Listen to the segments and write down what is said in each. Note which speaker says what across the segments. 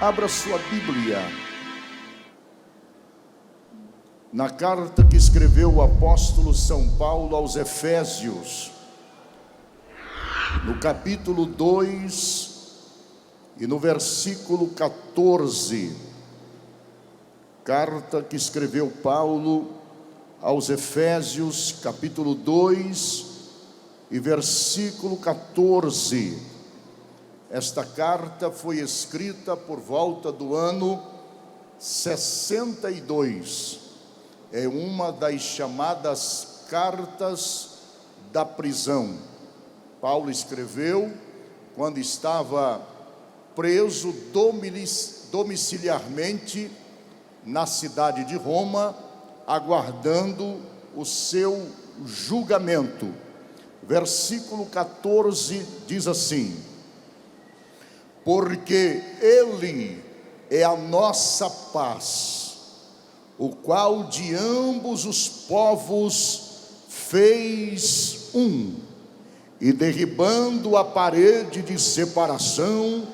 Speaker 1: Abra sua Bíblia na carta que escreveu o apóstolo São Paulo aos Efésios, no capítulo 2 e no versículo 14. Carta que escreveu Paulo aos Efésios, capítulo 2 e versículo 14. Esta carta foi escrita por volta do ano 62. É uma das chamadas cartas da prisão. Paulo escreveu quando estava preso domiciliarmente na cidade de Roma, aguardando o seu julgamento. Versículo 14 diz assim: porque Ele é a nossa paz, o qual de ambos os povos fez um, e derribando a parede de separação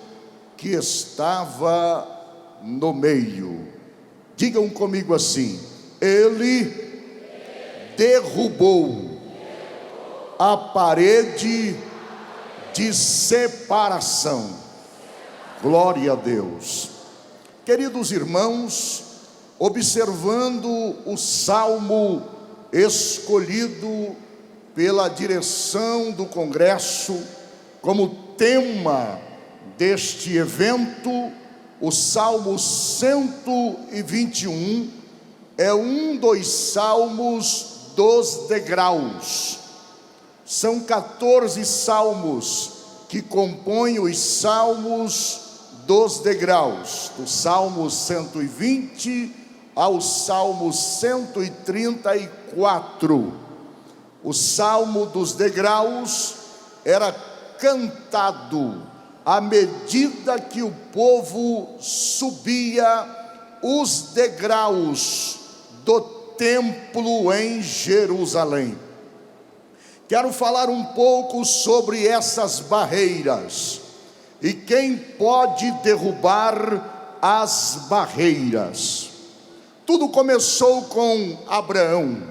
Speaker 1: que estava no meio. Digam comigo assim: Ele derrubou a parede de separação. Glória a Deus. Queridos irmãos, observando o salmo escolhido pela direção do congresso como tema deste evento, o Salmo 121 é um dos salmos dos degraus. São 14 salmos que compõem os salmos dos degraus, do Salmo 120 ao Salmo 134. O Salmo dos degraus era cantado à medida que o povo subia os degraus do templo em Jerusalém. Quero falar um pouco sobre essas barreiras e quem pode derrubar as barreiras. Tudo começou com Abraão.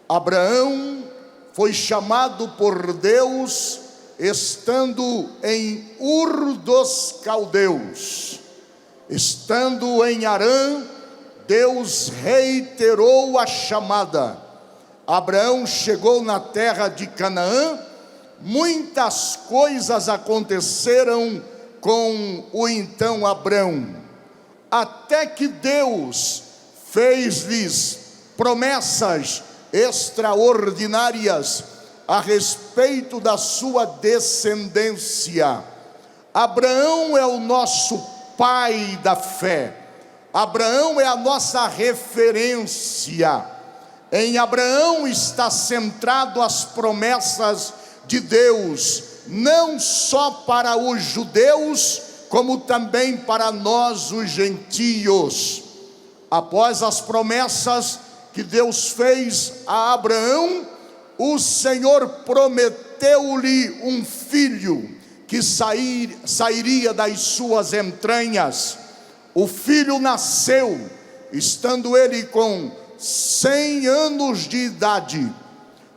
Speaker 1: Abraão foi chamado por Deus estando em Ur dos Caldeus. Estando em Harã, Deus reiterou a chamada. Abraão chegou na terra de Canaã. Muitas coisas aconteceram com o então Abraão, até que Deus fez-lhes promessas extraordinárias a respeito da sua descendência. Abraão é o nosso pai da fé. Abraão é a nossa referência. Em Abraão está centrado as promessas de Deus, não só para os judeus, como também para nós, os gentios. Após as promessas que Deus fez a Abraão, o Senhor prometeu-lhe um filho que sairia das suas entranhas. O filho nasceu, estando ele com 100 anos de idade.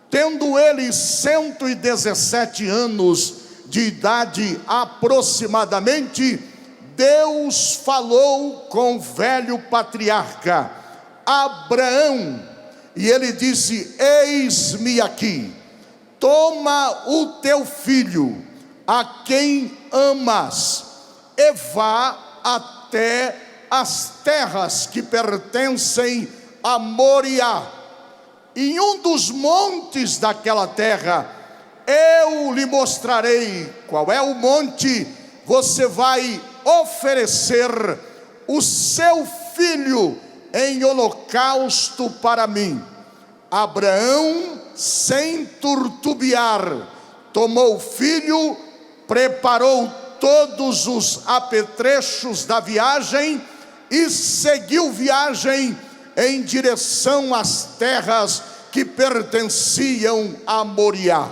Speaker 1: Tendo ele 117 anos de idade aproximadamente, Deus falou com o velho patriarca Abraão, e ele disse: eis-me aqui, toma o teu filho, a quem amas, e vá até as terras que pertencem a Moriá. Em um dos montes daquela terra, eu lhe mostrarei qual é o monte. Você vai oferecer o seu filho em holocausto para mim. Abraão, sem titubear, tomou o filho, preparou todos os apetrechos da viagem e seguiu viagem em direção às terras que pertenciam a Moriá.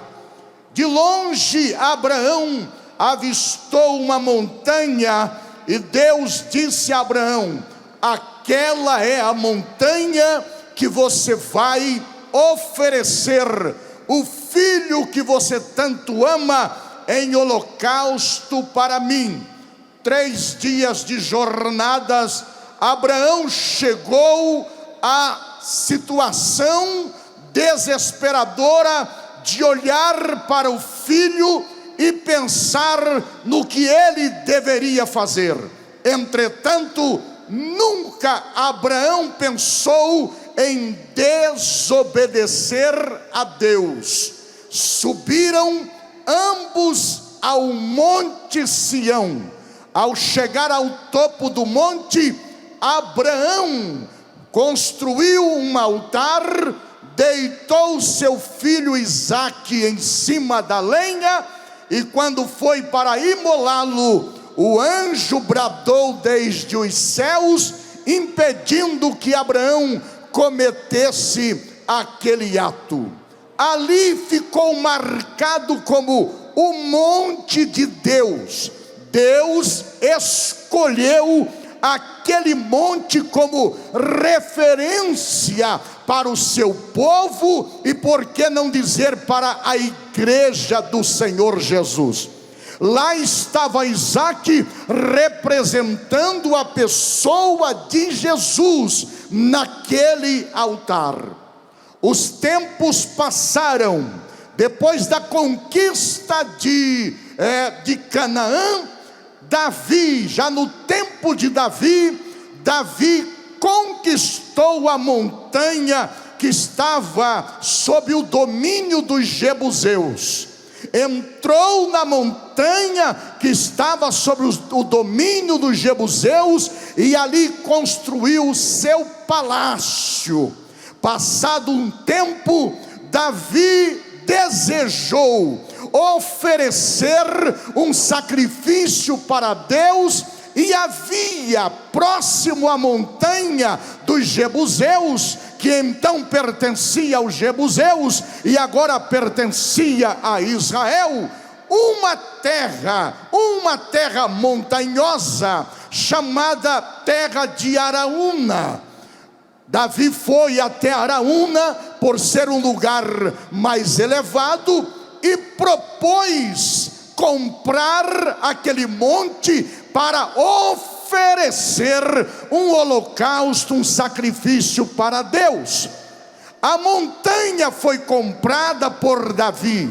Speaker 1: De longe, Abraão avistou uma montanha E Deus disse a Abraão: aquela é a montanha que você vai oferecer o filho que você tanto ama em holocausto para mim. 3 dias de jornadas, Abraão chegou à situação desesperadora de olhar para o filho e pensar no que ele deveria fazer. Entretanto, nunca Abraão pensou em desobedecer a Deus. Subiram ambos ao Monte Sião. Ao chegar ao topo do monte, Abraão construiu um altar, deitou seu filho Isaque em cima da lenha, e quando foi para imolá-lo, o anjo bradou desde os céus, impedindo que Abraão cometesse aquele ato. Ali ficou marcado como o monte de Deus. Deus escolheu aquele monte como referência para o seu povo e, por que não dizer, para a igreja do Senhor Jesus. Lá estava Isaque representando a pessoa de Jesus naquele altar. Os tempos passaram. Depois da conquista de Canaã, Davi, já no tempo de Davi conquistou a montanha que estava sob o domínio dos jebuseus. Entrou na montanha que estava sob o domínio dos jebuseus e ali construiu o seu palácio. Passado um tempo, Davi desejou oferecer um sacrifício para Deus, e havia próximo à montanha dos jebuseus, que então pertencia aos jebuseus e agora pertencia a Israel, uma terra montanhosa chamada terra de Araúna. Davi foi até Araúna por ser um lugar mais elevado e propôs comprar aquele monte para oferecer um holocausto, um sacrifício para Deus. A montanha foi comprada por Davi.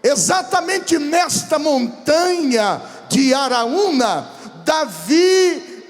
Speaker 1: Exatamente nesta montanha de Araúna, Davi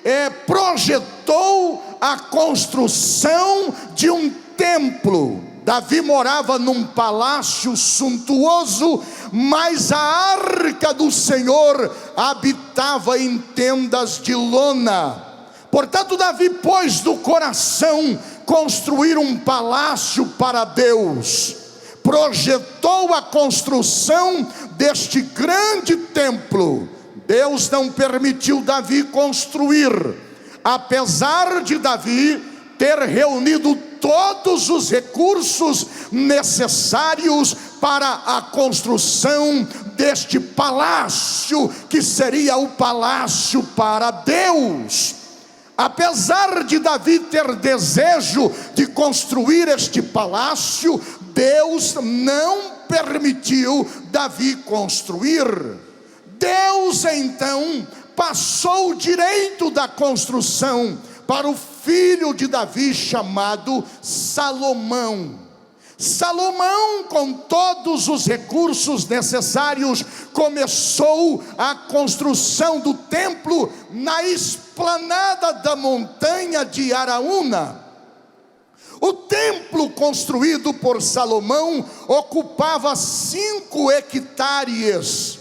Speaker 1: projetou a construção de um templo. Davi morava num palácio suntuoso, mas a arca do Senhor habitava em tendas de lona. Portanto, Davi pôs no coração construir um palácio para Deus. Projetou a construção deste grande templo. Deus não permitiu Davi construir, apesar de Davi ter reunido todos os recursos necessários para a construção deste palácio, que seria o palácio para Deus. Apesar de Davi ter desejo de construir este palácio, Deus não permitiu Davi construir. Deus então passou o direito da construção para o filho de Davi chamado Salomão. Salomão, com todos os recursos necessários, começou a construção do templo na esplanada da montanha de Araúna. O templo construído por Salomão ocupava 5 hectares,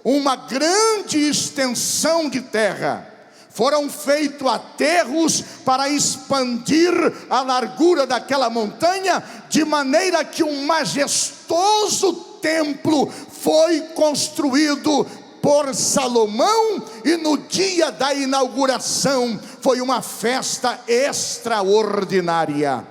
Speaker 1: uma grande extensão de terra. Foram feitos aterros para expandir a largura daquela montanha, de maneira que um majestoso templo foi construído por Salomão, e no dia da inauguração foi uma festa extraordinária.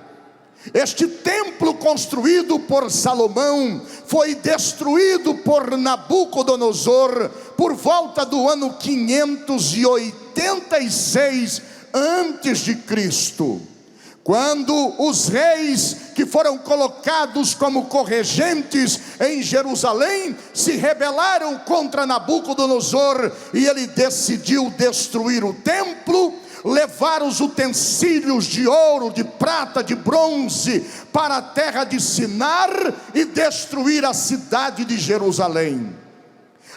Speaker 1: Este templo construído por Salomão foi destruído por Nabucodonosor por volta do ano 586 antes de Cristo. Quando os reis que foram colocados como corregentes em Jerusalém se rebelaram contra Nabucodonosor e ele decidiu destruir o templo, levar os utensílios de ouro, de prata, de bronze para a terra de Sinar e destruir a cidade de Jerusalém.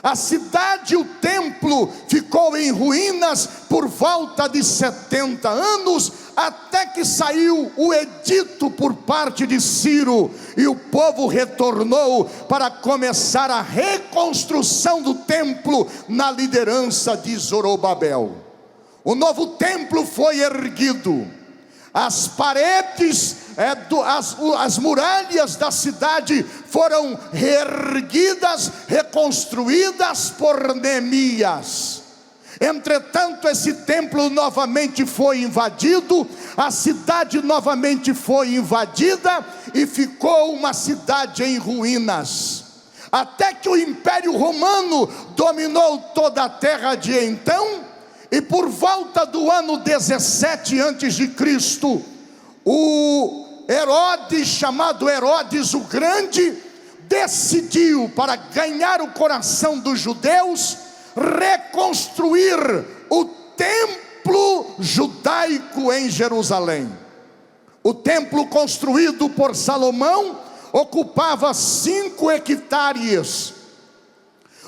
Speaker 1: A cidade e o templo ficou em ruínas por volta de 70 anos, até que saiu o edito por parte de Ciro, e o povo retornou para começar a reconstrução do templo na liderança de Zorobabel. O novo templo foi erguido, as paredes, as muralhas da cidade foram reerguidas, reconstruídas por Neemias. Entretanto, esse templo novamente foi invadido, a cidade novamente foi invadida e ficou uma cidade em ruínas. Até que o Império Romano dominou toda a terra de então, e por volta do ano 17 antes de Cristo, o Herodes, chamado Herodes o Grande, decidiu, para ganhar o coração dos judeus, reconstruir o templo judaico em Jerusalém. O templo construído por Salomão ocupava 5 hectares.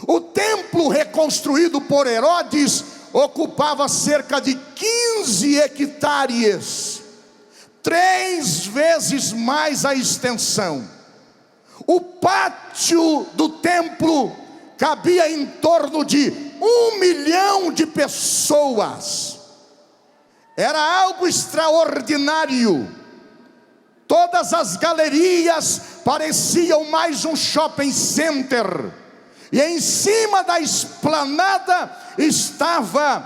Speaker 1: O templo reconstruído por Herodes ocupava cerca de 15 hectares, 3 vezes mais a extensão. O pátio do templo cabia em torno de 1 milhão de pessoas. Era algo extraordinário. Todas as galerias pareciam mais um shopping center. E em cima da esplanada estava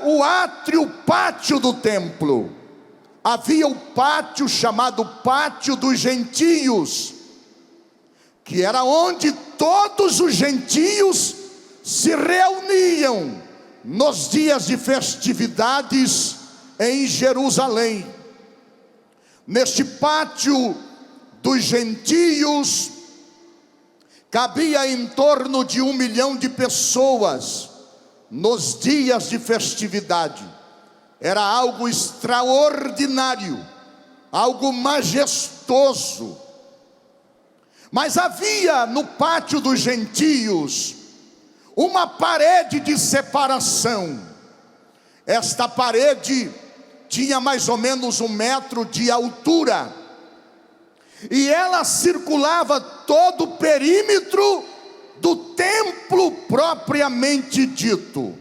Speaker 1: o átrio, o pátio do templo. Havia o pátio chamado Pátio dos Gentios, que era onde todos os gentios se reuniam nos dias de festividades em Jerusalém. Neste pátio dos gentios cabia em torno de 1 milhão de pessoas nos dias de festividade. Era algo extraordinário, algo majestoso. Mas havia no pátio dos gentios uma parede de separação. Esta parede tinha mais ou menos 1 metro de altura, e ela circulava todo o perímetro do templo propriamente dito.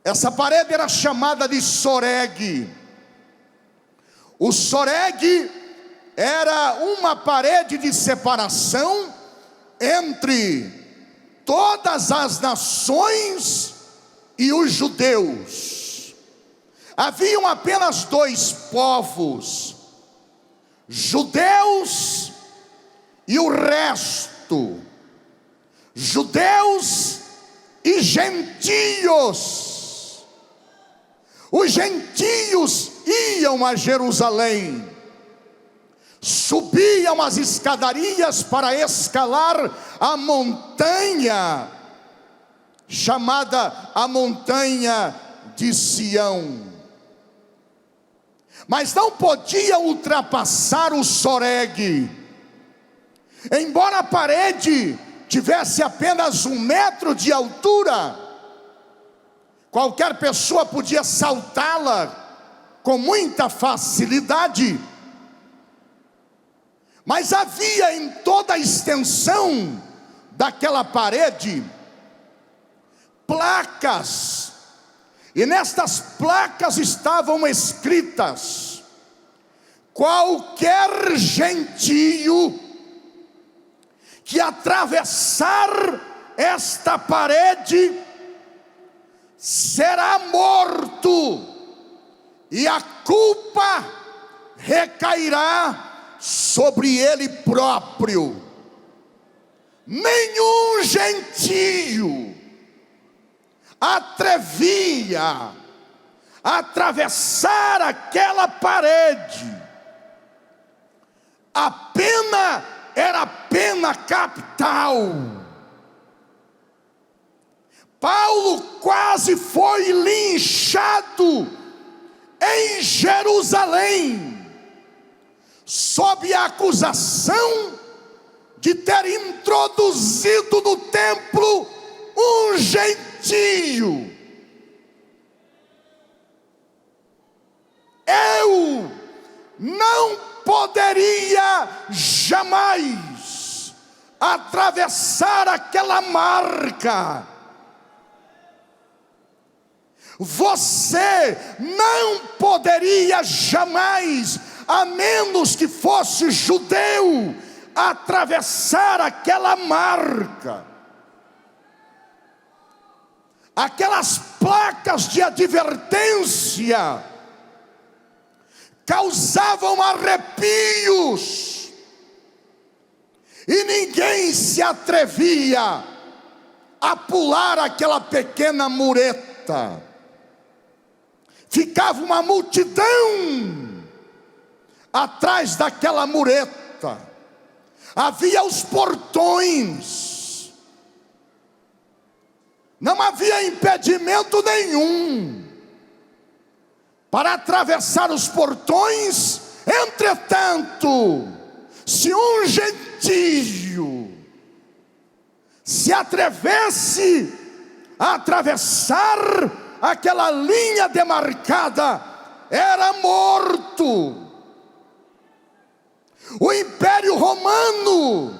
Speaker 1: Essa parede era chamada de soreg. O soreg era uma parede de separação entre todas as nações e os judeus. Haviam apenas 2 povos: judeus e o resto, judeus e gentios. Os gentios iam a Jerusalém, subiam as escadarias para escalar a montanha, chamada a montanha de Sião. Mas não podiam ultrapassar o soreg. Embora a parede tivesse apenas 1 metro de altura, qualquer pessoa podia saltá-la com muita facilidade. Mas havia em toda a extensão daquela parede placas, e nestas placas estavam escritas: qualquer gentio que atravessar esta parede será morto, e a culpa recairá sobre ele próprio. Nenhum gentio atrevia a atravessar aquela parede. A pena era pena capital. Paulo quase foi linchado em Jerusalém, sob a acusação de ter introduzido no templo um gentio. Eu não poderia jamais atravessar aquela marca. Você não poderia jamais, a menos que fosse judeu, atravessar aquela marca. Aquelas placas de advertência causavam arrepios, e ninguém se atrevia a pular aquela pequena mureta. Ficava uma multidão atrás daquela mureta. Havia os portões. Não havia impedimento nenhum para atravessar os portões. Entretanto, se um gentio se atrevesse a atravessar aquela linha demarcada, era morto. O Império Romano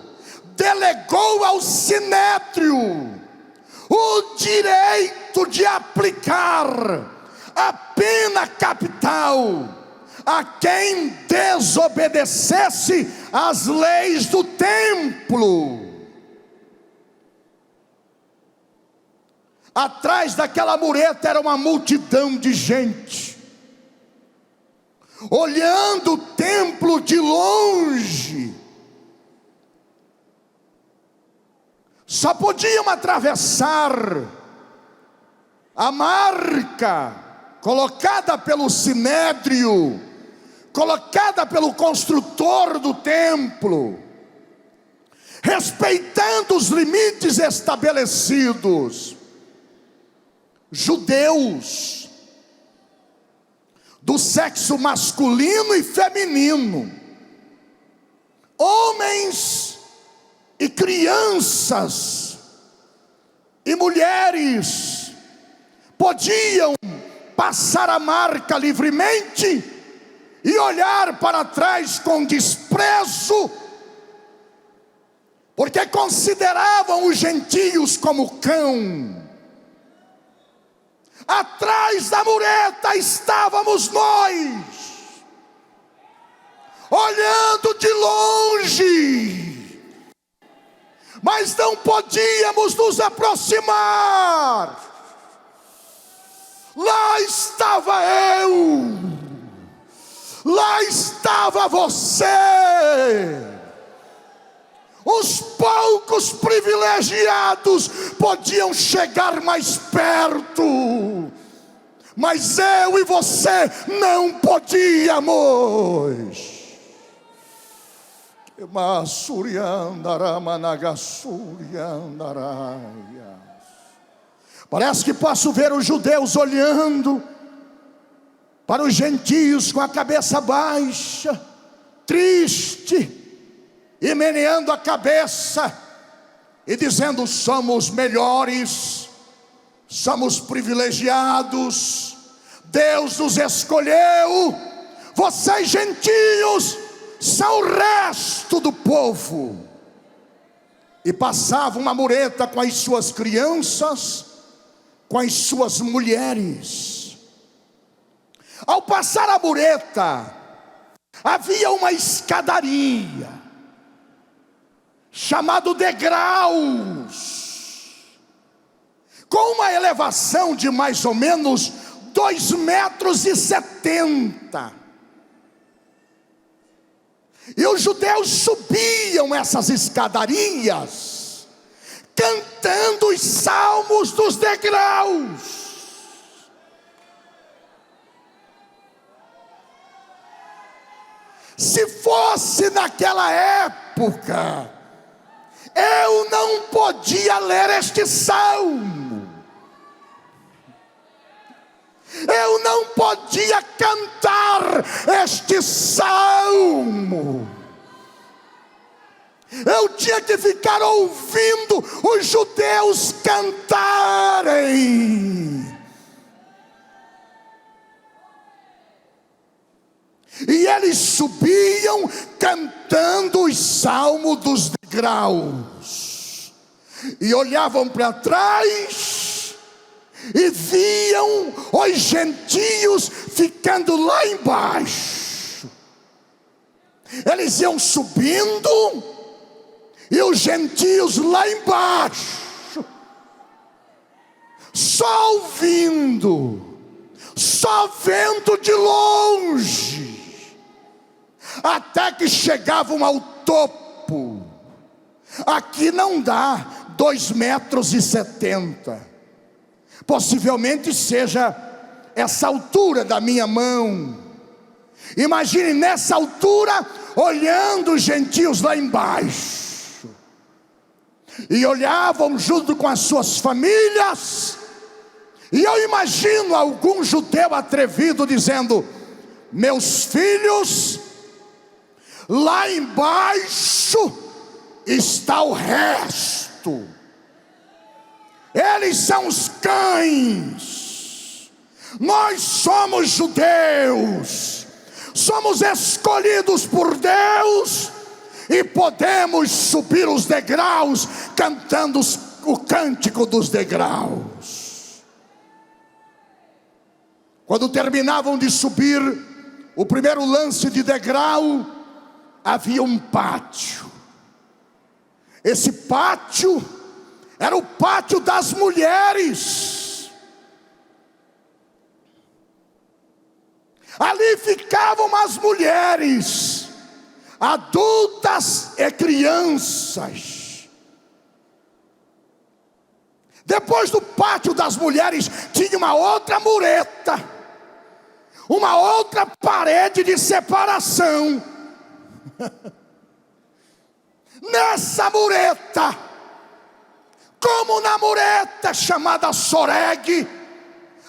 Speaker 1: delegou ao Sinédrio o direito de aplicar a pena capital a quem desobedecesse às leis do templo. Atrás daquela mureta era uma multidão de gente, olhando o templo de longe. Só podiam atravessar a marca colocada pelo Sinédrio, colocada pelo construtor do templo, respeitando os limites estabelecidos. Judeus do sexo masculino e feminino, homens e crianças e mulheres, podiam passar a marca livremente e olhar para trás com desprezo, porque consideravam os gentios como cão. Atrás da mureta estávamos nós, olhando de longe, mas não podíamos nos aproximar. Lá estava eu, lá estava você. Os poucos privilegiados podiam chegar mais perto, mas eu e você não podíamos. Parece que posso ver os judeus olhando para os gentios com a cabeça baixa, triste, e meneando a cabeça e dizendo: somos melhores, somos privilegiados, Deus nos escolheu, vocês gentios são o resto do povo. E passava uma mureta com as suas crianças, com as suas mulheres. Ao passar a mureta, havia uma escadaria, chamado degraus, com uma elevação de mais ou menos 2,70 metros. E os judeus subiam essas escadarias, cantando os salmos dos degraus. Se fosse naquela época, eu não podia ler este salmo, eu não podia cantar este salmo, eu tinha que ficar ouvindo os judeus cantarem. E eles subiam cantando os salmos dos degraus, e olhavam para trás e viam os gentios ficando lá embaixo. Eles iam subindo e os gentios lá embaixo, só ouvindo, só vendo de longe, até que chegavam ao topo. Aqui não dá 2,70 metros, possivelmente seja essa altura da minha mão. Imagine nessa altura, olhando os gentios lá embaixo, e olhavam junto com as suas famílias. E eu imagino algum judeu atrevido dizendo: meus filhos, lá embaixo está o resto, eles são os cães. Nós somos judeus, somos escolhidos por Deus, e podemos subir os degraus cantando o cântico dos degraus. Quando terminavam de subir o primeiro lance de degrau, havia um pátio. Esse pátio era o pátio das mulheres. Ali ficavam as mulheres, adultas e crianças. Depois do pátio das mulheres tinha uma outra mureta, uma outra parede de separação. Nessa mureta, como na mureta chamada Soreg,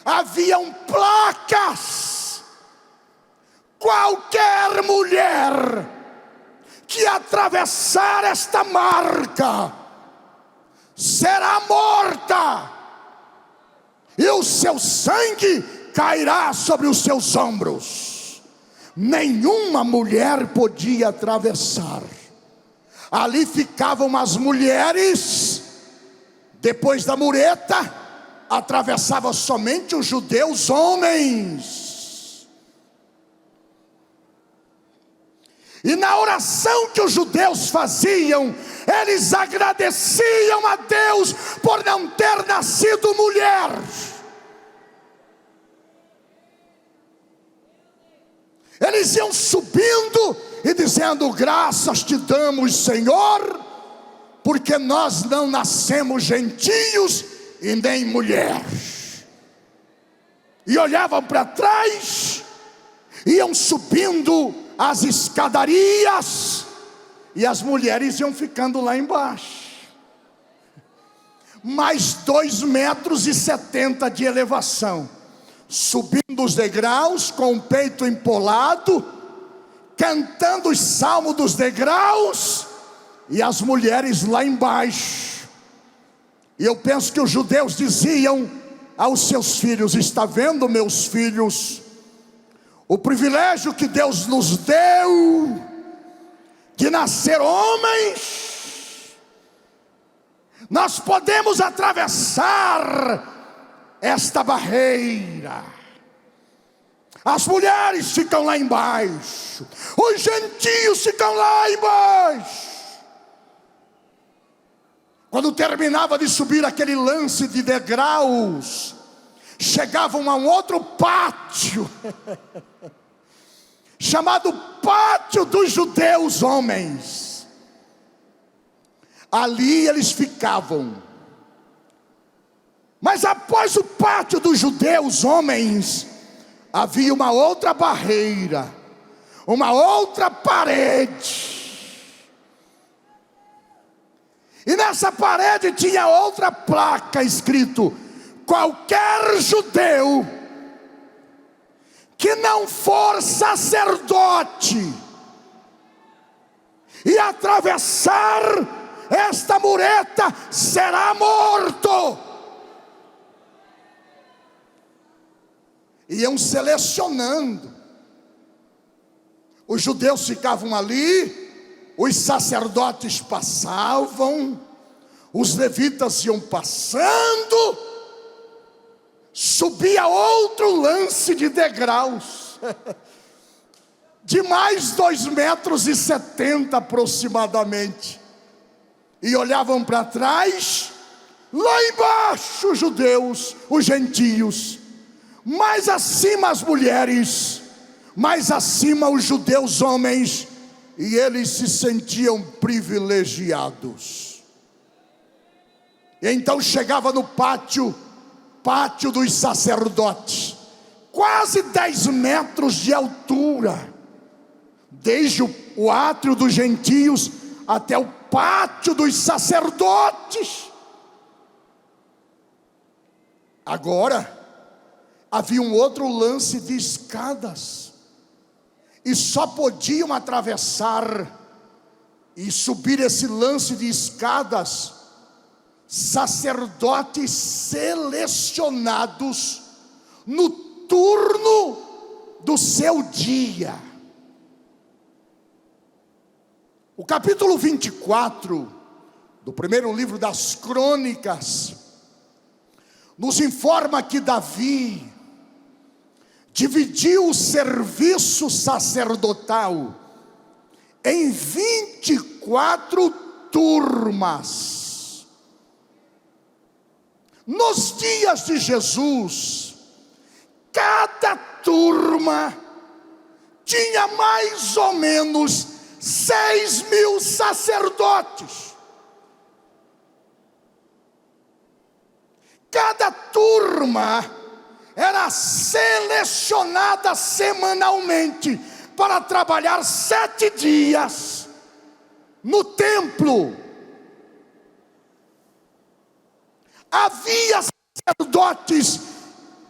Speaker 1: haviam placas. Qualquer mulher que atravessar esta marca será morta, e o seu sangue cairá sobre os seus ombros. Nenhuma mulher podia atravessar. Ali ficavam as mulheres. Depois da mureta, atravessavam somente os judeus homens. E na oração que os judeus faziam, eles agradeciam a Deus por não ter nascido mulher. Eles iam subindo e dizendo: graças te damos, Senhor, porque nós não nascemos gentios e nem mulher. E olhavam para trás, iam subindo as escadarias, e as mulheres iam ficando lá embaixo. Mais 2,70 metros de elevação, subindo os degraus com o peito empolado, cantando os salmos dos degraus, e as mulheres lá embaixo. E eu penso que os judeus diziam aos seus filhos: está vendo, meus filhos, o privilégio que Deus nos deu de nascer homens? Nós podemos atravessar esta barreira. As mulheres ficam lá embaixo, os gentios ficam lá embaixo. Quando terminava de subir aquele lance de degraus, chegavam a um outro pátio, chamado Pátio dos Judeus Homens. Ali eles ficavam. Mas após o Pátio dos Judeus Homens, havia uma outra barreira, uma outra parede. E nessa parede tinha outra placa escrito: qualquer judeu que não for sacerdote e atravessar esta mureta será morto. Iam selecionando. Os judeus ficavam ali, os sacerdotes passavam, os levitas iam passando, subia outro lance de degraus, de mais 2,70 metros aproximadamente, e olhavam para trás, lá embaixo os judeus, os gentios, mais acima as mulheres, mais acima os judeus homens, e eles se sentiam privilegiados. E então chegava no pátio dos sacerdotes, quase 10 metros de altura, desde o átrio dos gentios até o pátio dos sacerdotes. Agora havia um outro lance de escadas, e só podiam atravessar e subir esse lance de escadas sacerdotes selecionados no turno do seu dia. O capítulo 24 do primeiro livro das Crônicas nos informa que Davi dividiu o serviço sacerdotal em 24 turmas. Nos dias de Jesus, cada turma tinha mais ou menos 6.000 sacerdotes. Cada turma era selecionada semanalmente para trabalhar 7 dias no templo. Havia sacerdotes,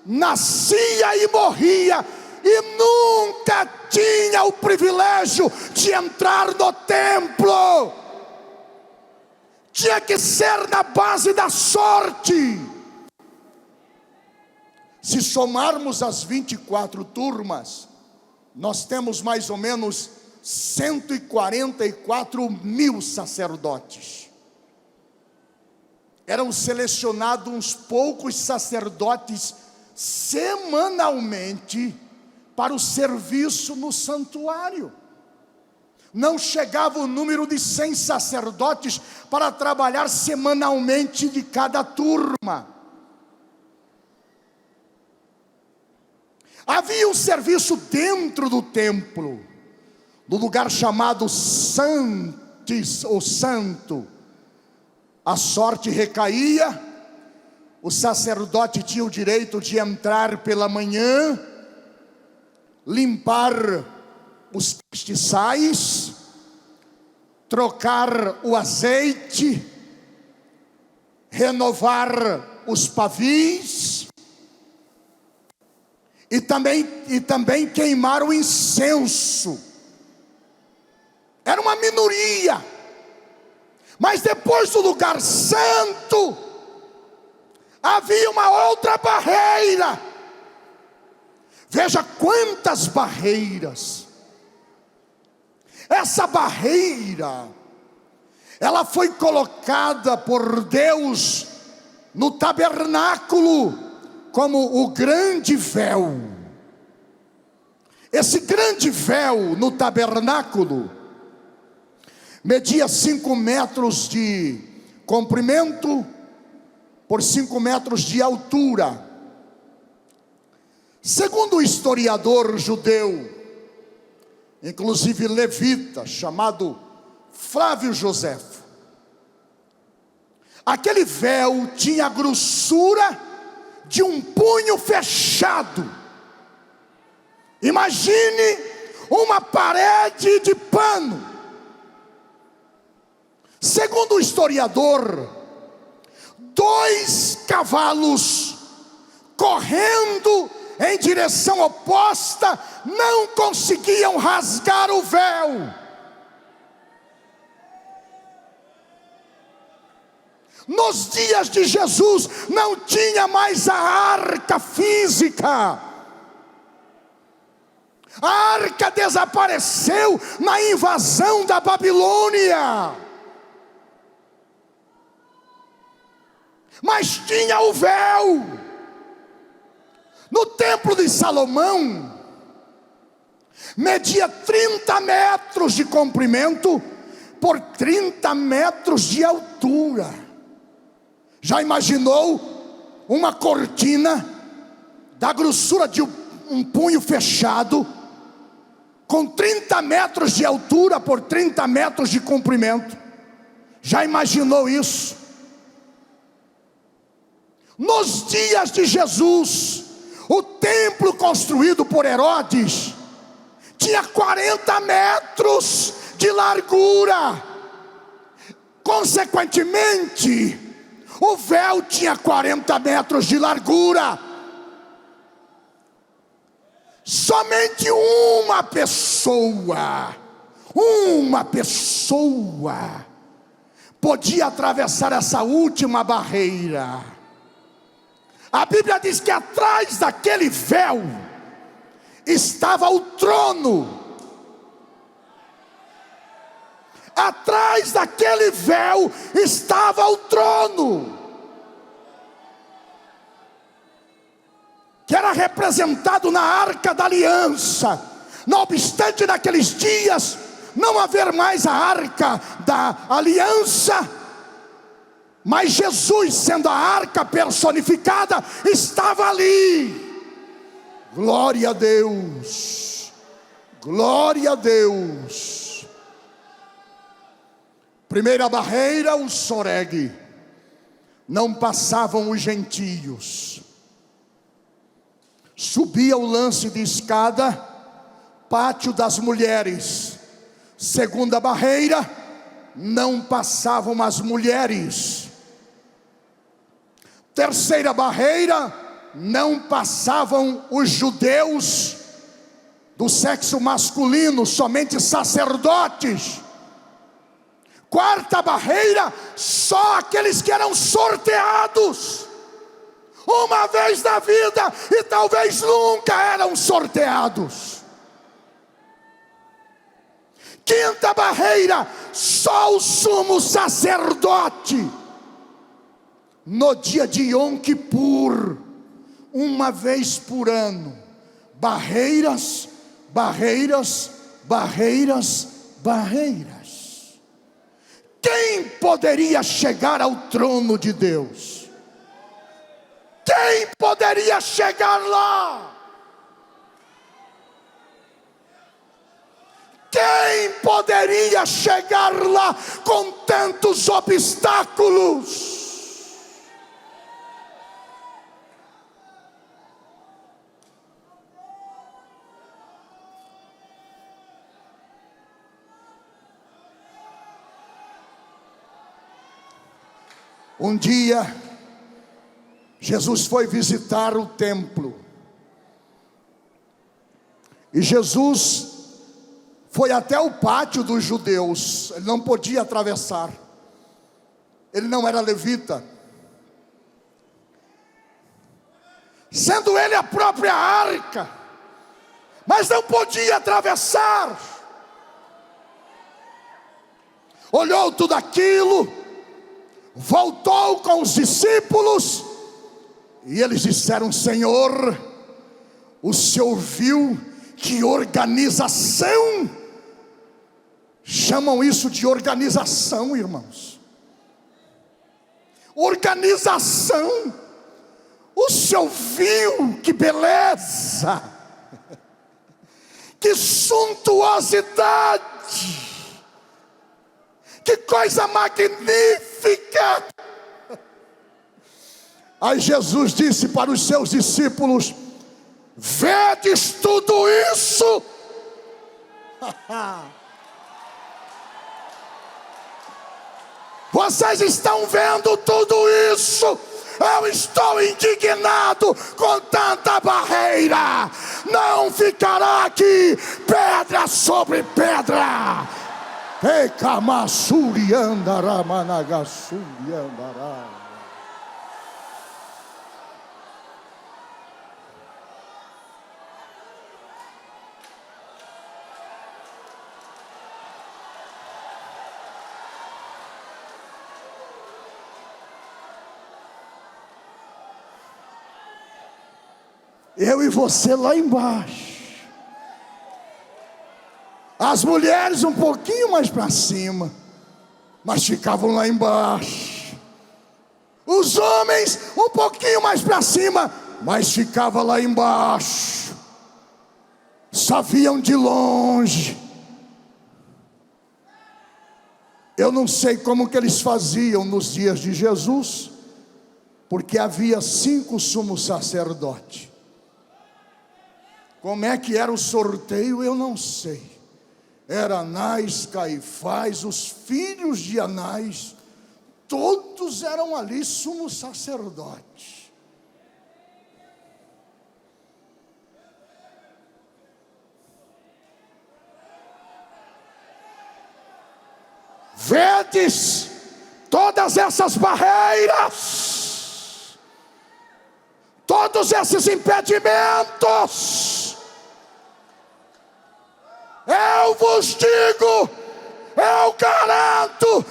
Speaker 1: nascia e morria, e nunca tinha o privilégio de entrar no templo. Tinha que ser na base da sorte. Se somarmos as 24 turmas, nós temos mais ou menos 144.000 sacerdotes. Eram selecionados uns poucos sacerdotes semanalmente para o serviço no santuário. Não chegava o número de 100 sacerdotes para trabalhar semanalmente de cada turma. Havia um serviço dentro do templo, no lugar chamado Santis, ou Santo. A sorte recaía, o sacerdote tinha o direito de entrar pela manhã, limpar os castiçais, trocar o azeite, renovar os pavis, e também queimar o incenso. Era uma minoria. Mas depois do lugar santo, havia uma outra barreira. Veja quantas barreiras. Essa barreira, ela foi colocada por Deus no tabernáculo como o grande véu. Esse grande véu no tabernáculo media 5 metros de comprimento por 5 metros de altura. Segundo o historiador judeu inclusive levita, chamado Flávio Joséfo. Aquele véu tinha a grossura de um punho fechado. Imagine uma parede de pano. Segundo o historiador, 2 cavalos correndo em direção oposta não conseguiam rasgar o véu. Nos dias de Jesus não tinha mais a arca física. A arca desapareceu na invasão da Babilônia. Mas tinha o véu. No templo de Salomão, media 30 metros de comprimento por 30 metros de altura. Já imaginou uma cortina da grossura de um punho fechado, com 30 metros de altura por 30 metros de comprimento? Já imaginou isso? Nos dias de Jesus, o templo construído por Herodes tinha 40 metros de largura. Consequentemente, o véu tinha 40 metros de largura. Somente uma pessoa podia atravessar essa última barreira. A Bíblia diz que atrás daquele véu estava o trono. Atrás daquele véu estava o trono, que era representado na Arca da Aliança. Não obstante, naqueles dias não haver mais a Arca da Aliança, mas Jesus, sendo a arca personificada, estava ali. Glória a Deus, glória a Deus. Primeira barreira, o Soreg. Não passavam os gentios. Subia o lance de escada, pátio das mulheres. Segunda barreira, não passavam as mulheres. Terceira barreira, não passavam os judeus do sexo masculino, somente sacerdotes. Quarta barreira, só aqueles que eram sorteados uma vez na vida e talvez nunca eram sorteados. Quinta barreira, só o sumo sacerdote. No dia de Yom Kippur, uma vez por ano, barreiras, barreiras, barreiras, barreiras. Quem poderia chegar ao trono de Deus? Quem poderia chegar lá? Quem poderia chegar lá com tantos obstáculos? Um dia, Jesus foi visitar o templo. E Jesus foi até o pátio dos judeus. Ele não podia atravessar. Ele não era levita. Sendo ele a própria arca, mas não podia atravessar. Olhou tudo aquilo, voltou com os discípulos, e eles disseram: Senhor, o Senhor viu que organização? Chamam isso de organização, irmãos. Organização. O Senhor viu que beleza, Que suntuosidade! Que coisa magnífica! Aí Jesus disse para os seus discípulos: vedes tudo isso? Vocês estão vendo tudo isso? Eu estou indignado com tanta barreira. Não ficará aqui pedra sobre pedra. Ei, Kamassuri andará, Managassuri andará. Eu e você lá embaixo. As mulheres um pouquinho mais para cima, mas ficavam lá embaixo. Os homens um pouquinho mais para cima, mas ficavam lá embaixo. Só viam de longe. Eu não sei como que eles faziam nos dias de Jesus, porque havia 5 sumos sacerdotes. Como é que era o sorteio, eu não sei. Era Anás, Caifás, os filhos de Anás, todos eram ali sumos sacerdotes. Vedes todas essas barreiras, todos esses impedimentos. Eu vos digo, eu garanto,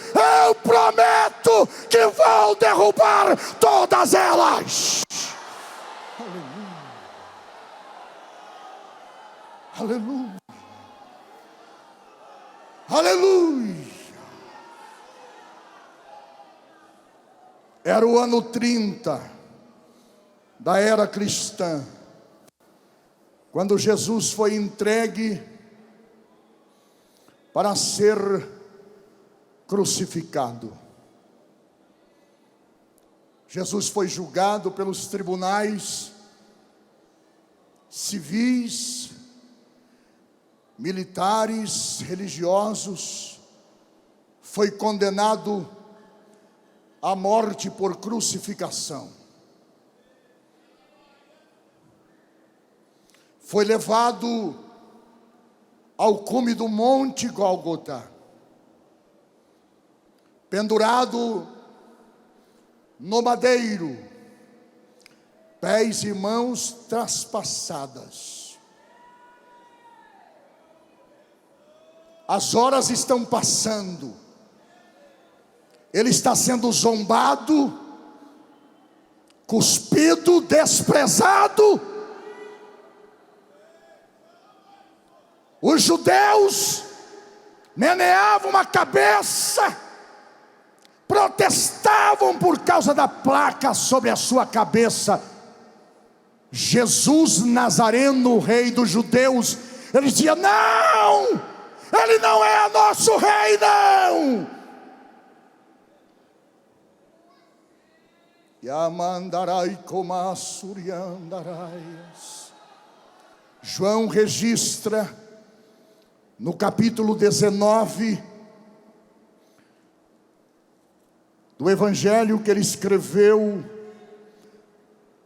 Speaker 1: eu prometo que vou derrubar todas elas. Aleluia. Aleluia. Era o ano 30 da era cristã, quando Jesus foi entregue para ser crucificado. Jesus foi julgado pelos tribunais civis, militares, religiosos, foi condenado à morte por crucificação. Foi levado ao cume do monte Gólgota, pendurado no madeiro, pés e mãos traspassadas. As horas estão passando, ele está sendo zombado, cuspido, desprezado. Os judeus meneavam a cabeça, protestavam por causa da placa sobre a sua cabeça: Jesus Nazareno, rei dos judeus. Eles diziam: não, ele não é nosso rei, não. Yamandarai komassuriandaraias. João registra no capítulo 19 do evangelho que ele escreveu,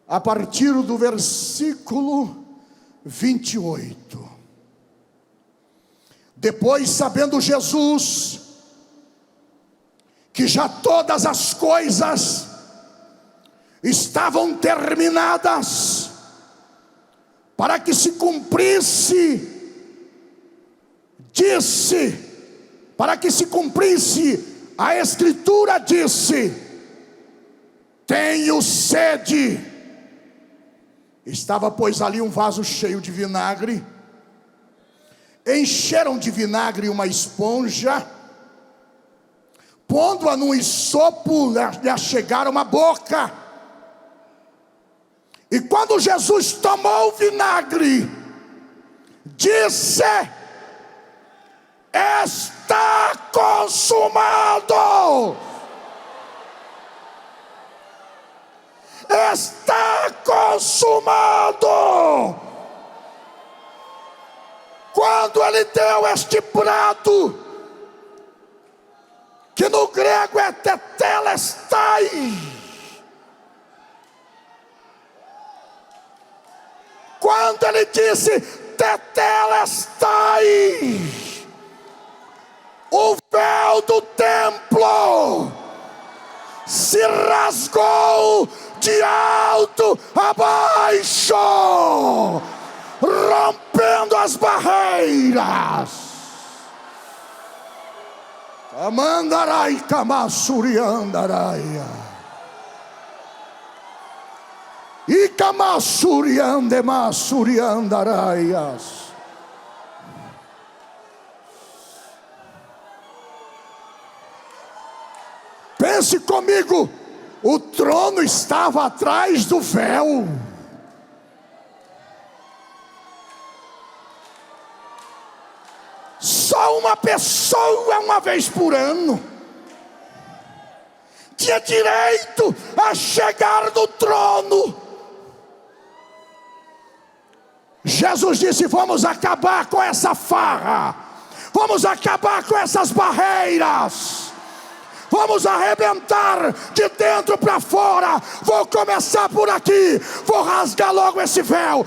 Speaker 1: a partir do versículo 28. Depois, sabendo Jesus que já todas as coisas estavam terminadas, para que se cumprisse, disse, para que se cumprisse a escritura, disse: tenho sede. Estava, pois, ali um vaso cheio de vinagre. Encheram de vinagre uma esponja, pondo-a num isopo, lhe achegaram a boca. E quando Jesus tomou o vinagre, disse: está consumado. Está consumado. Quando ele deu este prato, que no grego é tetelestai, quando ele disse tetelestai, o véu do templo se rasgou de alto a baixo, rompendo as barreiras. Amandarai kamassuriandaraia. E kamassuriande massuriandaraias. Pense comigo, o trono estava atrás do véu. Só uma pessoa, uma vez por ano, tinha direito a chegar no trono. Jesus disse: vamos acabar com essa farra, vamos acabar com essas barreiras, vamos arrebentar de dentro para fora. Vou começar por aqui, vou rasgar logo esse véu.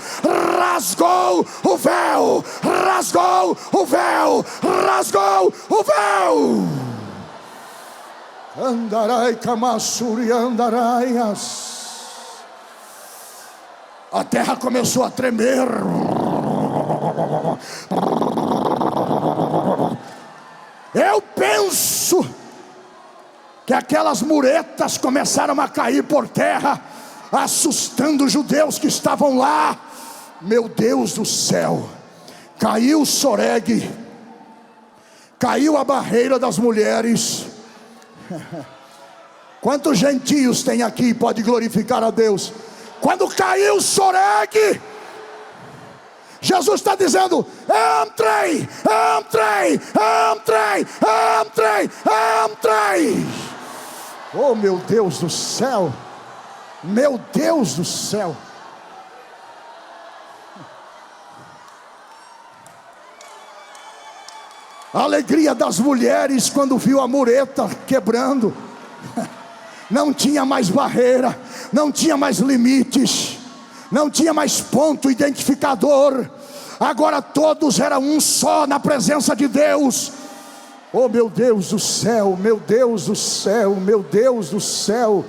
Speaker 1: Rasgou o véu, rasgou o véu, rasgou o véu. Andarai kamassuri andaraias. A terra começou a tremer. Eu penso que aquelas muretas começaram a cair por terra, assustando os judeus que estavam lá. Meu Deus do céu, caiu o soreg, caiu a barreira das mulheres. Quantos gentios tem aqui? Pode glorificar a Deus. Quando caiu o soreg, Jesus está dizendo: entrei, entrei, entrei, entrei, entrei. Oh, meu Deus do céu, meu Deus do céu. A alegria das mulheres quando viu a mureta quebrando. Não tinha mais barreira, não tinha mais limites, não tinha mais ponto identificador. Agora todos eram um só na presença de Deus. Oh, meu Deus do céu, meu Deus do céu, meu Deus do céu.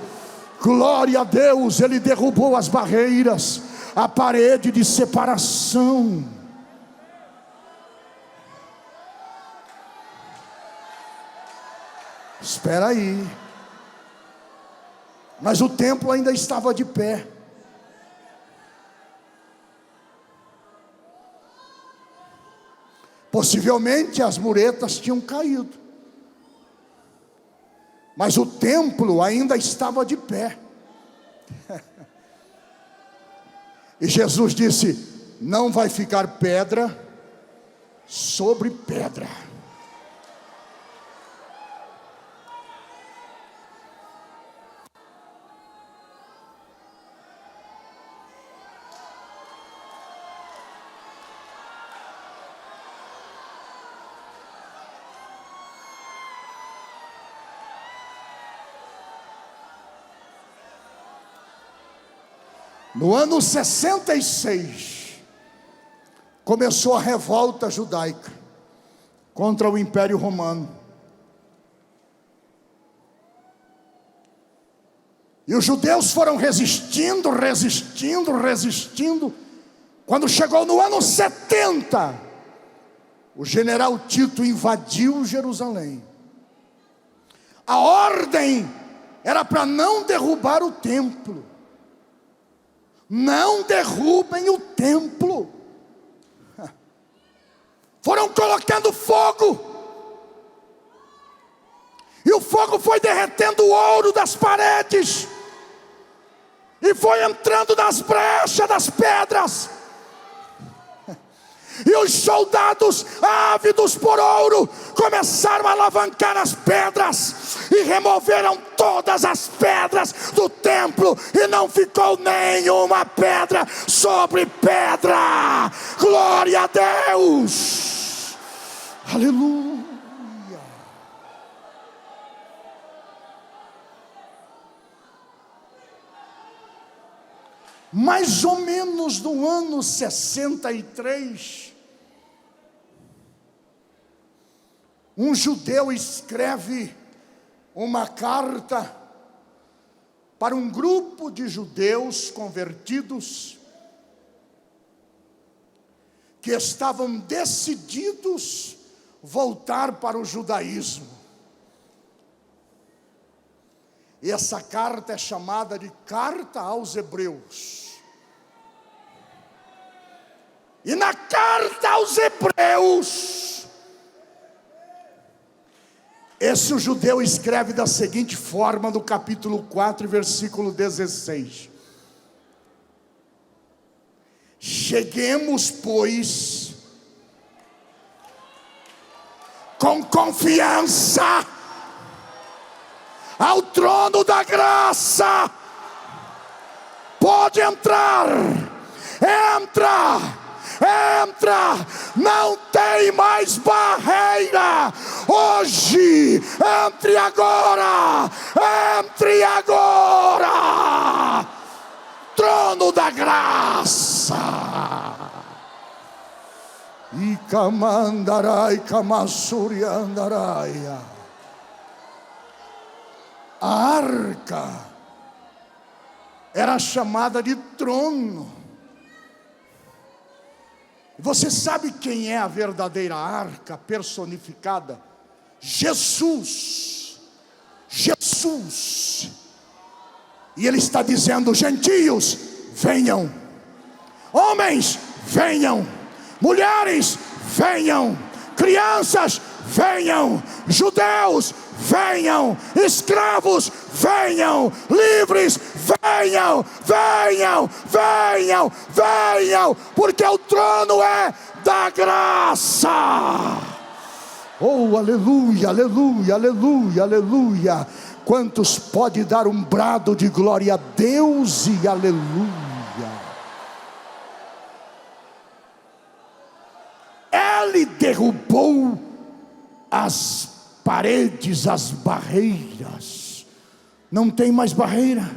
Speaker 1: Glória a Deus, Ele derrubou as barreiras, a parede de separação. Espera aí. Mas o templo ainda estava de pé. Possivelmente as muretas tinham caído, mas o templo ainda estava de pé. E Jesus disse: não vai ficar pedra sobre pedra. No ano 66, começou a revolta judaica contra o Império Romano. E os judeus foram resistindo, resistindo, resistindo. Quando chegou no ano 70, o general Tito invadiu Jerusalém. A ordem era para não derrubar o templo. Não derrubem o templo. Foram colocando fogo, e o fogo foi derretendo o ouro das paredes, e foi entrando nas brechas das pedras. E os soldados, ávidos por ouro, começaram a alavancar as pedras e removeram todas as pedras do templo, e não ficou nenhuma pedra sobre pedra. Glória a Deus, aleluia. Mais ou menos no ano 63, um judeu escreve uma carta para um grupo de judeus convertidos que estavam decididos voltar para o judaísmo. E essa carta é chamada de Carta aos Hebreus. E na Carta aos Hebreus, esse judeu escreve da seguinte forma, no capítulo 4, versículo 16: cheguemos, pois, com confiança ao trono da graça. Pode entrar, entra, não tem mais barreira. Hoje, entre agora, trono da graça. Ikamandarai kamassuriandaraia. A arca era chamada de trono. Você sabe quem é a verdadeira arca personificada? Jesus. E ele está dizendo: gentios, venham. Homens, venham. Mulheres, venham. Crianças, venham. Judeus, venham. Escravos, venham. Livres, venham. Porque o trono é da graça. Oh, aleluia. Quantos pode dar um brado de glória a Deus e aleluia? Ele derrubou as paredes, as barreiras. Não tem mais barreira.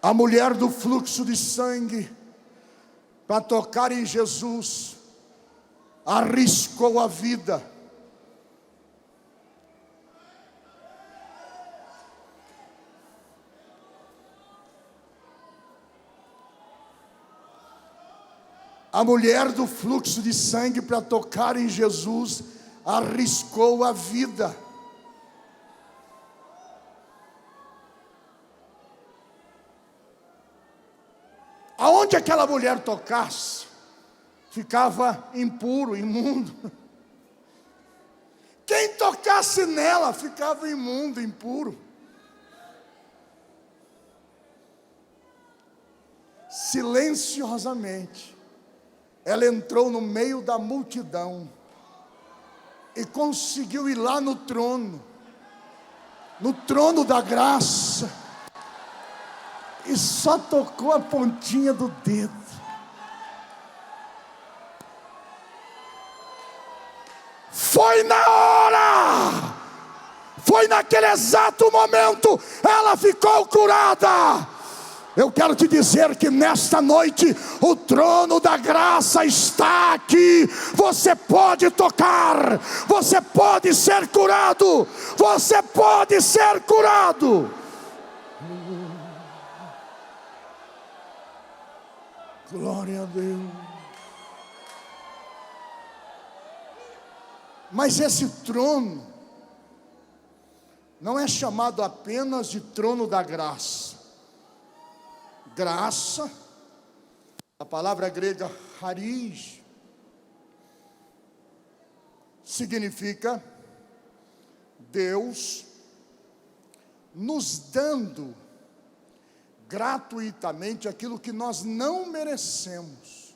Speaker 1: A mulher do fluxo de sangue, para tocar em Jesus, arriscou a vida. A mulher do fluxo de sangue, para tocar em Jesus, arriscou a vida. Aonde aquela mulher tocasse, ficava impuro, imundo. Quem tocasse nela, ficava imundo, impuro. Silenciosamente, ela entrou no meio da multidão e conseguiu ir lá no trono da graça, e só tocou a pontinha do dedo. Foi na hora, foi naquele exato momento, ela ficou curada. Eu quero te dizer que nesta noite o trono da graça está aqui. Você pode tocar, você pode ser curado, Glória a Deus. Mas esse trono não é chamado apenas de trono da graça. Graça, a palavra grega charis, significa Deus nos dando gratuitamente aquilo que nós não merecemos.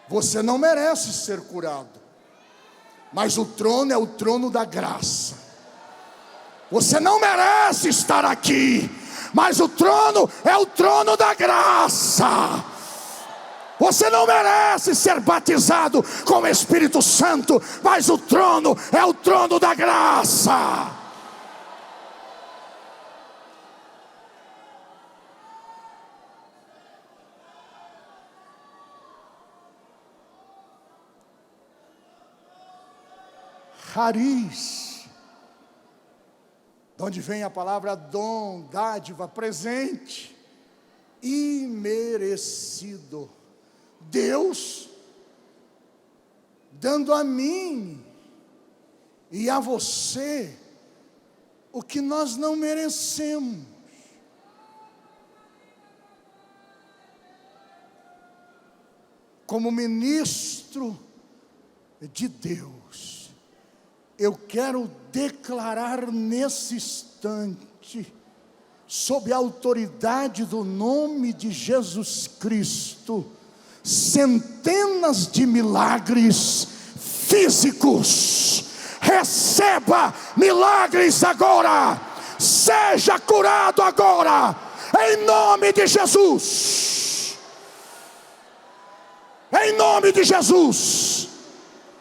Speaker 1: Você não merece ser curado, mas o trono é o trono da graça. Você não merece estar aqui, mas o trono é o trono da graça. Você não merece ser batizado com o Espírito Santo, mas o trono é o trono da graça. Charis, de onde vem a palavra dom, dádiva, presente, imerecido. Deus dando a mim e a você o que nós não merecemos. Como ministro de Deus, eu quero declarar nesse instante, sob a autoridade do nome de Jesus Cristo, centenas de milagres físicos. Receba milagres agora, seja curado agora, em nome de Jesus. Em nome de Jesus.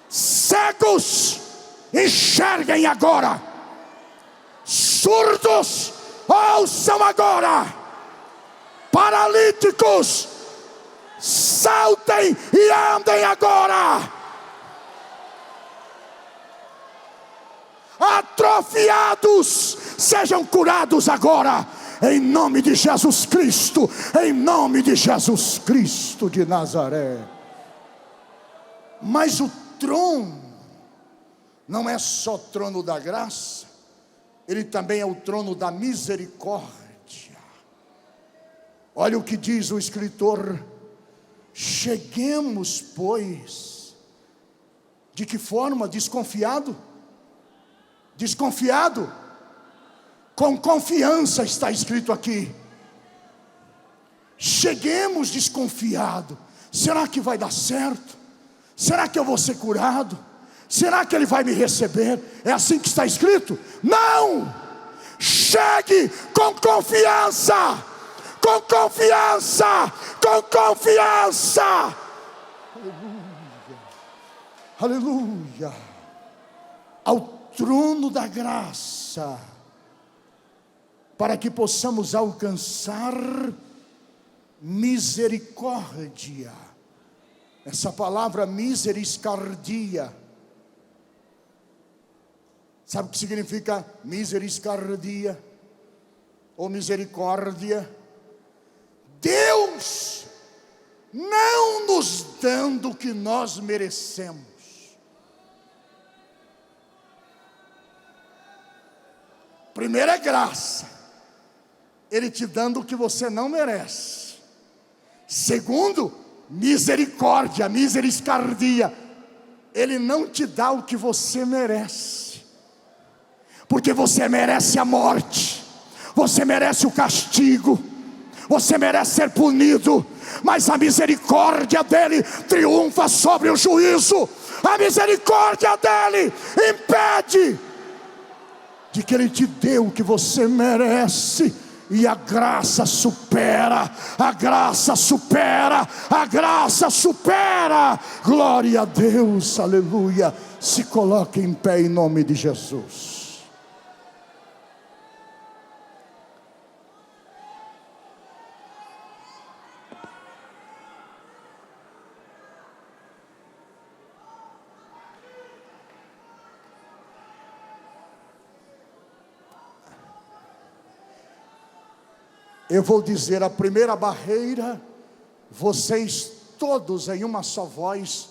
Speaker 1: Cegos, enxerguem agora. Surdos, ouçam agora. Paralíticos, saltem e andem agora. Atrofiados, sejam curados agora, em nome de Jesus Cristo, em nome de Jesus Cristo de Nazaré. Mas o trono não é só trono da graça, ele também é o trono da misericórdia. Olha o que diz o escritor: cheguemos, pois, de que forma? Desconfiado? Desconfiado? Com confiança, está escrito aqui. Cheguemos desconfiado. Será que vai dar certo? Será que eu vou ser curado? Será que ele vai me receber? É assim que está escrito? Não! Chegue com confiança! Com confiança! Com confiança! Aleluia! Aleluia! Ao trono da graça, para que possamos alcançar misericórdia. Essa palavra misericórdia, sabe o que significa misericórdia ou misericórdia? Deus não nos dando o que nós merecemos. Primeiro é graça, Ele te dando o que você não merece. Segundo, misericórdia, misericórdia, Ele não te dá o que você merece, porque você merece a morte, você merece o castigo, você merece ser punido, mas a misericórdia dEle triunfa sobre o juízo. A misericórdia dEle impede de que Ele te dê o que você merece. E a graça supera, a graça supera, a graça supera. Glória a Deus, aleluia. Se coloque em pé em nome de Jesus. Eu vou dizer a primeira barreira, vocês todos em uma só voz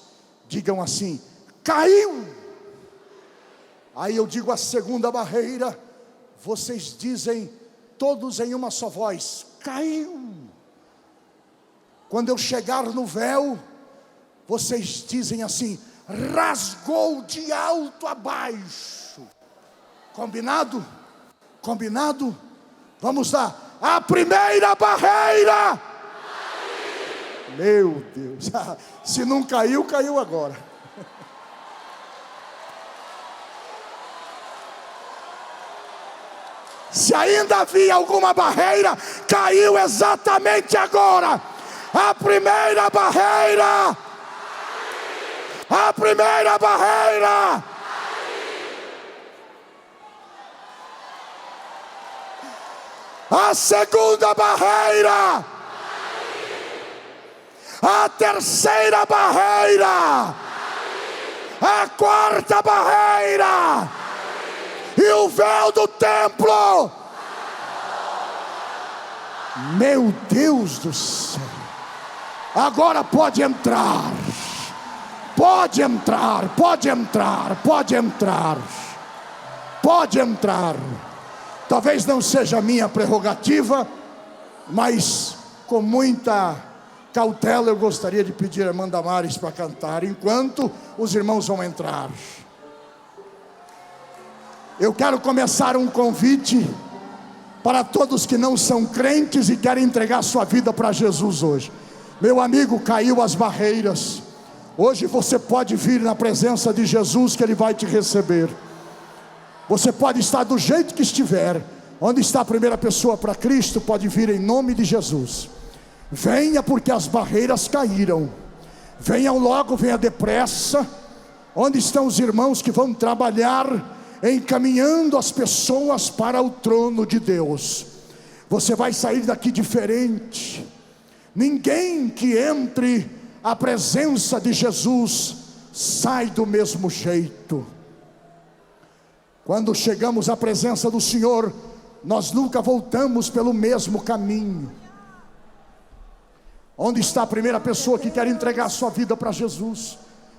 Speaker 1: digam assim: caiu. Aí eu digo a segunda barreira, vocês dizem todos em uma só voz: caiu. Quando eu chegar no véu, vocês dizem assim: rasgou de alto a baixo. Combinado? Combinado? Vamos lá. A primeira barreira. Meu Deus. Se não caiu, caiu agora. Se ainda havia alguma barreira, caiu exatamente agora. A primeira barreira. A primeira barreira. A segunda barreira. A terceira barreira. A quarta barreira. E o véu do templo. Meu Deus do céu. Agora pode entrar. Pode entrar, pode entrar, pode entrar. Pode entrar. Talvez não seja minha prerrogativa, mas com muita cautela eu gostaria de pedir a irmã Damares para cantar, enquanto os irmãos vão entrar. Eu quero começar um convite para todos que não são crentes e querem entregar sua vida para Jesus hoje. Meu amigo, caiu as barreiras. Hoje você pode vir na presença de Jesus, que Ele vai te receber. Você pode estar do jeito que estiver. Onde está a primeira pessoa para Cristo, pode vir em nome de Jesus. Venha, porque as barreiras caíram. Venham logo, venha depressa. Onde estão os irmãos que vão trabalhar encaminhando as pessoas para o trono de Deus? Você vai sair daqui diferente. Ninguém que entre a presença de Jesus sai do mesmo jeito. Quando chegamos à presença do Senhor, nós nunca voltamos pelo mesmo caminho. Onde está a primeira pessoa que quer entregar sua vida para Jesus?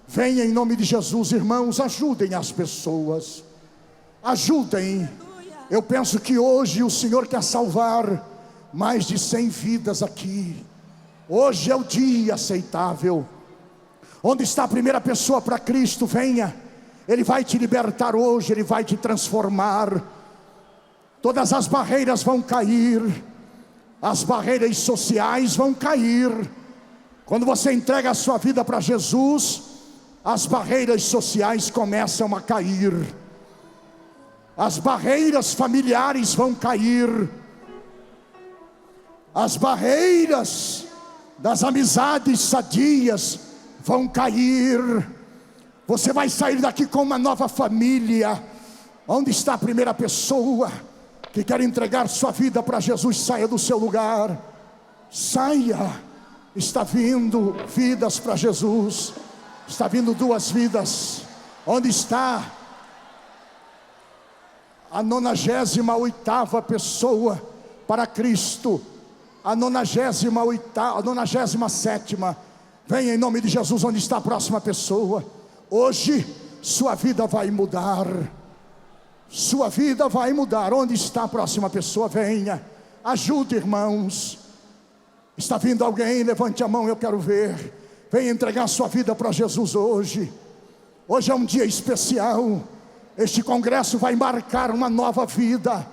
Speaker 1: Venha em nome de Jesus, irmãos, ajudem as pessoas. Ajudem. Eu penso que hoje o Senhor quer salvar mais de 100 vidas aqui. Hoje é o dia aceitável. Onde está a primeira pessoa para Cristo? Venha. Ele vai te libertar hoje, Ele vai te transformar. Todas as barreiras vão cair. As barreiras sociais vão cair. Quando você entrega a sua vida para Jesus, as barreiras sociais começam a cair. As barreiras familiares vão cair. As barreiras das amizades sadias vão cair. Você vai sair daqui com uma nova família. Onde está a primeira pessoa que quer entregar sua vida para Jesus? Saia do seu lugar. Saia. Está vindo vidas para Jesus. Está vindo 2 vidas. Onde está a 98ª pessoa para Cristo? A 97ª. Venha em nome de Jesus. Onde está a próxima pessoa? Hoje sua vida vai mudar. Sua vida vai mudar. Onde está a próxima pessoa? Venha. Ajude, irmãos. Está vindo alguém? Levante a mão, eu quero ver. Venha entregar sua vida para Jesus hoje. Hoje é um dia especial. Este congresso vai marcar uma nova vida,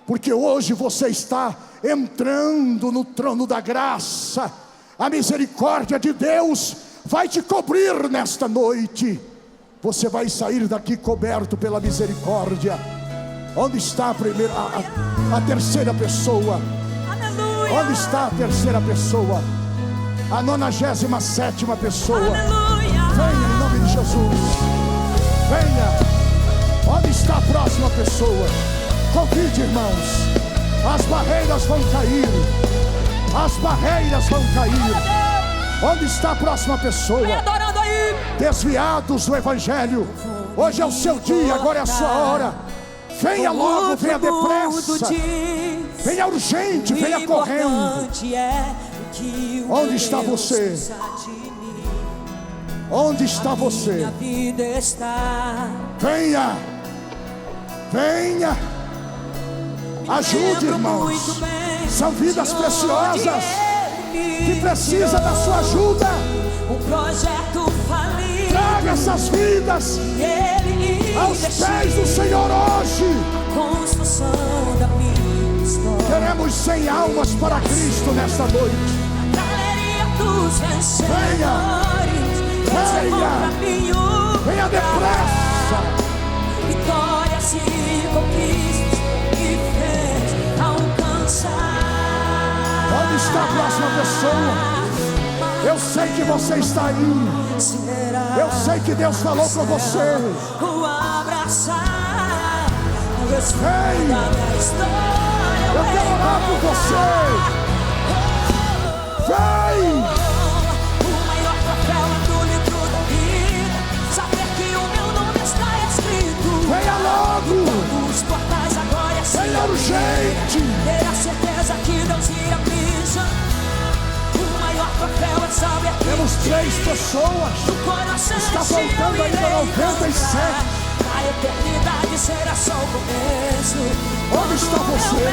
Speaker 1: porque hoje você está entrando no trono da graça. A misericórdia de Deus vai te cobrir nesta noite. Você vai sair daqui coberto pela misericórdia. Onde está a primeira, a terceira pessoa? Aleluia. Onde está a terceira pessoa? A 97ª pessoa. Aleluia. Venha em nome de Jesus. Venha. Onde está a próxima pessoa? Convide, irmãos. As barreiras vão cair. As barreiras vão cair. Onde está a próxima pessoa? Desviados do Evangelho. Hoje é o seu dia, agora é a sua hora. Venha logo, venha depressa. Venha urgente, venha correndo. Onde está você? Onde está você? Venha. Venha. Ajude, irmãos. São vidas preciosas que precisam da sua ajuda.
Speaker 2: O projeto falido.
Speaker 1: Traga essas vidas aos pés do Senhor hoje.
Speaker 2: Construção da minha história.
Speaker 1: Queremos 100 almas para Cristo nesta noite.
Speaker 2: Galeria dos vencedores.
Speaker 1: Venha depressa.
Speaker 2: Vitórias e conquistas e fez alcançar.
Speaker 1: Onde está a próxima pessoa? Eu sei que você está aí. Eu sei que Deus falou com você.
Speaker 2: O abraçar.
Speaker 1: Vem. Eu quero orar por você. Vem.
Speaker 2: O maior troféu é do livro da vida. Saber que o meu nome está escrito.
Speaker 1: Venha logo.
Speaker 2: Os portais agora se
Speaker 1: venha urgente.
Speaker 2: Ter a certeza que Deus irá me chamar. O maior troféu é saber que
Speaker 1: temos 3 pessoas. Está faltando ainda 97.
Speaker 2: A eternidade será só o começo.
Speaker 1: Onde está você?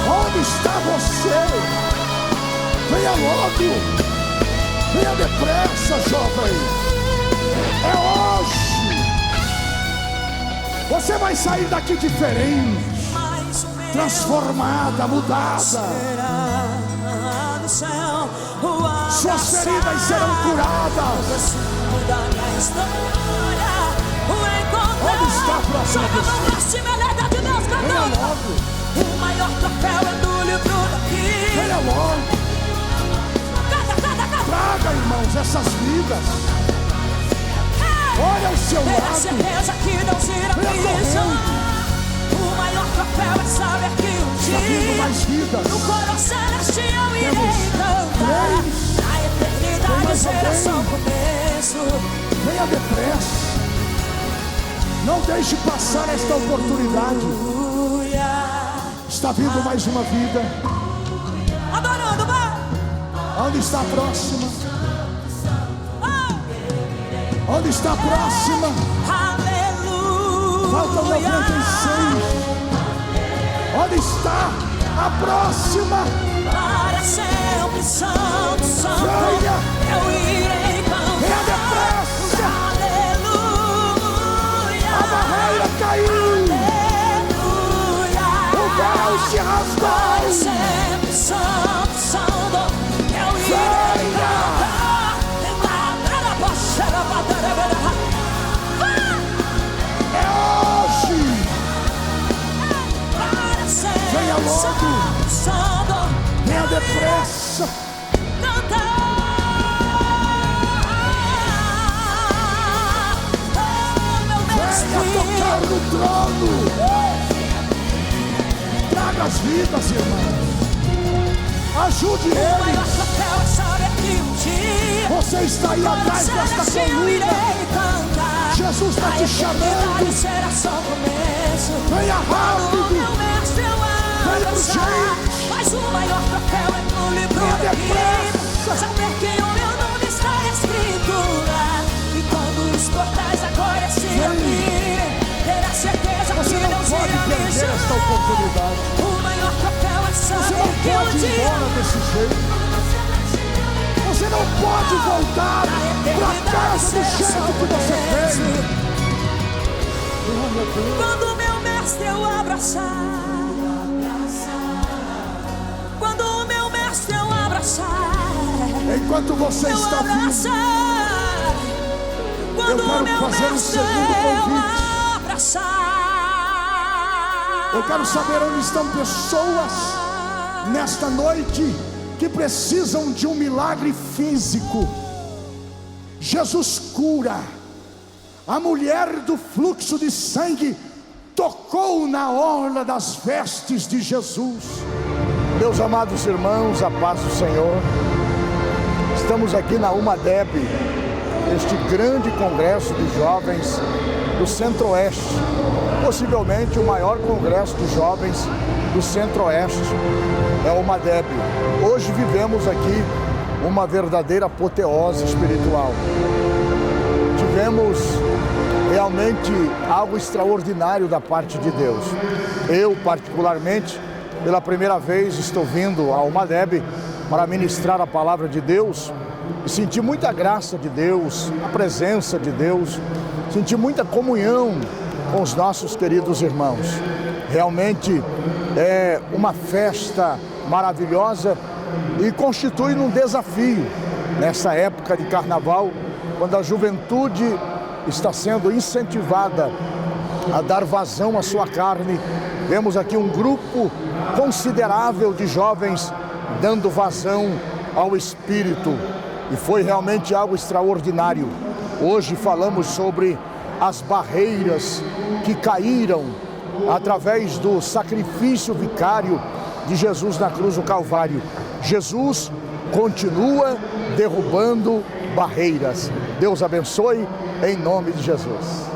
Speaker 1: Onde está você? Venha logo. Venha depressa, jovem. É hoje. Você vai sair daqui diferente, transformada, mudada. Suas feridas serão curadas. Onde está a próxima pessoa? Venha logo.
Speaker 2: O maior troféu é do livro da vida.
Speaker 1: Venha logo. Traga, irmãos, essas vidas. Olha ao seu
Speaker 2: Ter a
Speaker 1: lado.
Speaker 2: certeza que Deus irá me chamar. O maior troféu é saber que
Speaker 1: está vindo mais vidas.
Speaker 2: no coro celeste eu irei cantar. A eternidade será só o começo.
Speaker 1: Venha depressa. Não deixe passar esta oportunidade. Está vindo mais uma vida.
Speaker 2: Adorando, vai.
Speaker 1: Onde está a próxima? Onde está a próxima?
Speaker 2: Aleluia.
Speaker 1: Faltam 96. Onde está a próxima?
Speaker 2: Para sempre, santo, santo.
Speaker 1: Venha.
Speaker 2: Eu irei cantar.
Speaker 1: Venha depressa.
Speaker 2: Aleluia.
Speaker 1: A barreira caiu.
Speaker 2: Aleluia.
Speaker 1: O véu se rasgou.
Speaker 2: Para sempre, santo, santo. Eu irei cantar.
Speaker 1: É hoje. Venha logo. Venha depressa. Venha tocar no trono. Traga as vidas, irmãos. Ajude eles. Você está aí atrás desta coluna. Jesus está te chamando. Venha rápido. Venha urgente.
Speaker 2: Mas o maior troféu é no livro da vida. Saber que o meu nome está escrito lá. E quando os portais agora se abrirem, ter a certeza que
Speaker 1: você não
Speaker 2: Deus
Speaker 1: pode
Speaker 2: irá me
Speaker 1: perder esta
Speaker 2: chamar.
Speaker 1: oportunidade.
Speaker 2: O maior troféu é
Speaker 1: Você
Speaker 2: saber
Speaker 1: não
Speaker 2: que
Speaker 1: pode
Speaker 2: um
Speaker 1: ir
Speaker 2: dia
Speaker 1: embora desse jeito. Você não pode voltar para casa do jeito que você veio.
Speaker 2: quando o meu mestre eu abraçar. Quando o meu mestre eu abraçar.
Speaker 1: Enquanto você está vivo,
Speaker 2: quando
Speaker 1: eu quero
Speaker 2: o meu
Speaker 1: fazer um
Speaker 2: mestre
Speaker 1: segundo convite.
Speaker 2: eu abraçar.
Speaker 1: Eu quero saber onde estão pessoas nesta noite que precisam de um milagre físico. Jesus cura. A mulher do fluxo de sangue tocou na orla das vestes de Jesus. Meus amados irmãos, a paz do Senhor. Estamos aqui na UMADEB, este grande congresso de jovens do Centro-Oeste, possivelmente o maior congresso de jovens do Centro-Oeste, é o UMADEB. Hoje vivemos aqui uma verdadeira apoteose espiritual. Tivemos realmente algo extraordinário da parte de Deus. Eu, particularmente, pela primeira vez estou vindo ao UMADEB para ministrar a palavra de Deus e senti muita graça de Deus, a presença de Deus, senti muita comunhão com os nossos queridos irmãos. Realmente é uma festa maravilhosa e constitui um desafio nessa época de carnaval, quando a juventude está sendo incentivada a dar vazão à sua carne. Vemos aqui um grupo considerável de jovens dando vazão ao Espírito, e foi realmente algo extraordinário. Hoje falamos sobre as barreiras que caíram através do sacrifício vicário de Jesus na cruz do Calvário. Jesus continua derrubando barreiras. Deus abençoe, em nome de Jesus.